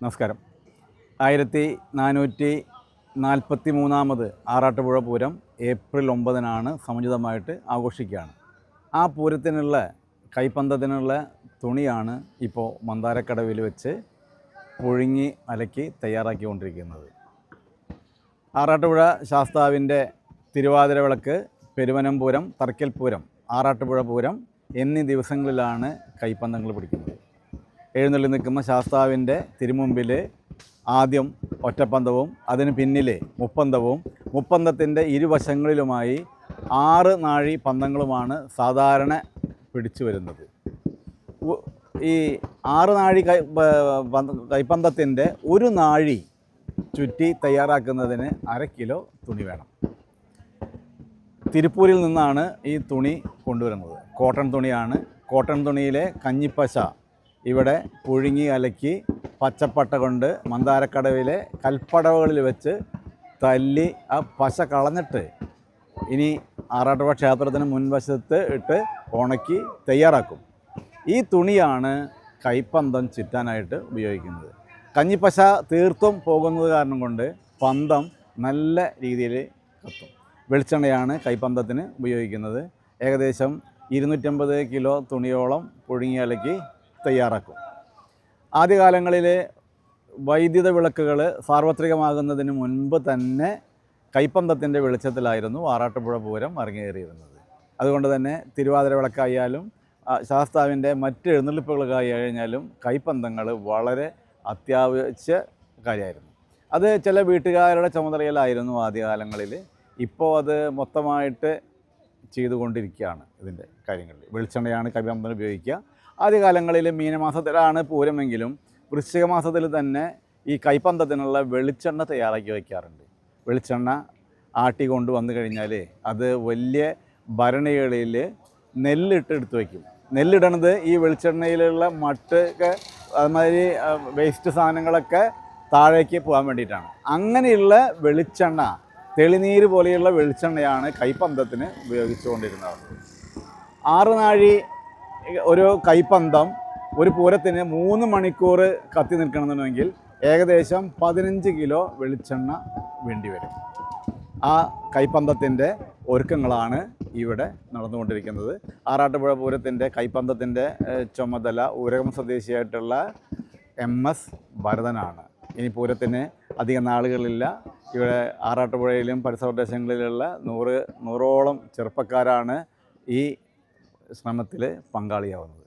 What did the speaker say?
നമസ്കാരം. 1443 ആറാട്ടുപുഴ പൂരം ഏപ്രിൽ 9 സമുചിതമായിട്ട് ആഘോഷിക്കുകയാണ്. ആ പൂരത്തിനുള്ള കൈപ്പന്തത്തിനുള്ള തുണിയാണ് ഇപ്പോൾ മന്ദാരക്കടവിൽ വെച്ച് പുഴുങ്ങി അലക്കി തയ്യാറാക്കിക്കൊണ്ടിരിക്കുന്നത്. ആറാട്ടുപുഴ ശാസ്താവിൻ്റെ തിരുവാതിര വിളക്ക്, പെരുവനംപൂരം, തറക്കൽപൂരം, ആറാട്ടുപുഴ പൂരം എന്നീ ദിവസങ്ങളിലാണ് കൈപ്പന്തങ്ങൾ പിടിക്കുന്നത്. എഴുന്നള്ളി നിൽക്കുന്ന ശാസ്താവിൻ്റെ തിരുമുമ്പിൽ ആദ്യം ഒറ്റപ്പന്തവും അതിന് പിന്നിൽ മുപ്പന്തവും, മുപ്പന്തത്തിൻ്റെ ഇരുവശങ്ങളിലുമായി 6 നാഴി പന്തങ്ങളുമാണ് സാധാരണ പിടിച്ചു വരുന്നത്. ഈ 6 നാഴി കൈപ്പന്തത്തിൻ്റെ ഒരു നാഴി ചുറ്റി തയ്യാറാക്കുന്നതിന് 1/2 കിലോ തുണി വേണം. തിരുപ്പൂരിൽ നിന്നാണ് ഈ തുണി കൊണ്ടുവരുന്നത്. കോട്ടൺ തുണിയാണ്. കോട്ടൺ തുണിയിലെ കഞ്ഞിപ്പശ ഇവിടെ പുഴുങ്ങി അലക്കി പച്ചപ്പട്ട കൊണ്ട് മന്ദാരക്കടവിലെ കൽപ്പടവുകളിൽ വെച്ച് തല്ലി ആ പശ കളഞ്ഞിട്ട് ഇനി ആറാട്ടുപുഴ ക്ഷേത്രത്തിന് മുൻവശത്ത് ഇട്ട് ഉണക്കി തയ്യാറാക്കും. ഈ തുണിയാണ് കൈപ്പന്തം ചുറ്റാനായിട്ട് ഉപയോഗിക്കുന്നത്. കഞ്ഞിപ്പശ തീർത്തും പോകുന്നത് കാരണം കൊണ്ട് പന്തം നല്ല രീതിയിൽ കത്തും. വെളിച്ചെണ്ണയാണ് കൈപ്പന്തത്തിന് ഉപയോഗിക്കുന്നത്. ഏകദേശം 250 കിലോ തുണിയോളം പുഴുങ്ങി അലക്കി തയ്യാറാക്കും. ആദ്യകാലങ്ങളിൽ വൈദ്യുത വിളക്കുകൾ സാർവത്രികമാകുന്നതിന് മുൻപ് തന്നെ കൈപ്പന്തത്തിൻ്റെ വെളിച്ചത്തിലായിരുന്നു ആറാട്ടുപുഴ പൂരം അരങ്ങേറിയിരുന്നത്. അതുകൊണ്ട് തന്നെ തിരുവാതിര വിളക്കായാലും ശാസ്താവിൻ്റെ മറ്റ് എഴുന്നള്ളിപ്പുകളായി കഴിഞ്ഞാലും കൈപ്പന്തങ്ങൾ വളരെ അത്യാവശ്യ കാര്യമായിരുന്നു. അത് ചില വീട്ടുകാരുടെ ചുമതലയിലായിരുന്നു ആദ്യകാലങ്ങളിൽ. ഇപ്പോൾ അത് മൊത്തമായിട്ട് ചെയ്തുകൊണ്ടിരിക്കുകയാണ്. ഇതിൻ്റെ കാര്യങ്ങളിൽ വെളിച്ചെണ്ണയാണ് കൈപ്പന്തം ഉപയോഗിക്കുക. ആദ്യകാലങ്ങളിൽ മീനമാസത്തിലാണ് പൂരമെങ്കിലും വൃശ്ചിക മാസത്തിൽ തന്നെ ഈ കൈപ്പന്തത്തിനുള്ള വെളിച്ചെണ്ണ തയ്യാറാക്കി വയ്ക്കാറുണ്ട്. വെളിച്ചെണ്ണ ആട്ടി കൊണ്ട് വന്നു കഴിഞ്ഞാൽ അത് വലിയ ഭരണികളിൽ നെല്ലിട്ട് എടുത്ത് വയ്ക്കും. നെല്ലിടണത് ഈ വെളിച്ചെണ്ണയിലുള്ള മട്ടൊക്കെ അതുമാതിരി വേസ്റ്റ് സാധനങ്ങളൊക്കെ താഴേക്ക് പോകാൻ വേണ്ടിയിട്ടാണ്. അങ്ങനെയുള്ള വെളിച്ചെണ്ണ, തെളിനീര് പോലെയുള്ള വെളിച്ചെണ്ണയാണ് കൈപ്പന്തത്തിന് ഉപയോഗിച്ചുകൊണ്ടിരുന്നത്. 6 നാഴി ഒരു കൈപ്പന്തം ഒരു പൂരത്തിന് 3 മണിക്കൂർ കത്തി നിൽക്കണമെന്നുണ്ടെങ്കിൽ ഏകദേശം 15 കിലോ വെളിച്ചെണ്ണ വേണ്ടി വരും. ആ കൈപ്പന്തത്തിൻ്റെ ഒരുക്കങ്ങളാണ് ഇവിടെ നടന്നുകൊണ്ടിരിക്കുന്നത്. ആറാട്ടുപുഴ പൂരത്തിൻ്റെ കൈപ്പന്തത്തിൻ്റെ ചുമതല ഊരകം സ്വദേശിയായിട്ടുള്ള MS ഭരതനാണ്. ഇനി പൂരത്തിന് അധികം നാളുകളില്ല. ഇവിടെ ആറാട്ടുപുഴയിലും പരിസര പ്രദേശങ്ങളിലുള്ള 100ഓളം ചെറുപ്പക്കാരാണ് ഈ ശ്രമത്തിൽ പങ്കാളിയാവുന്നത്.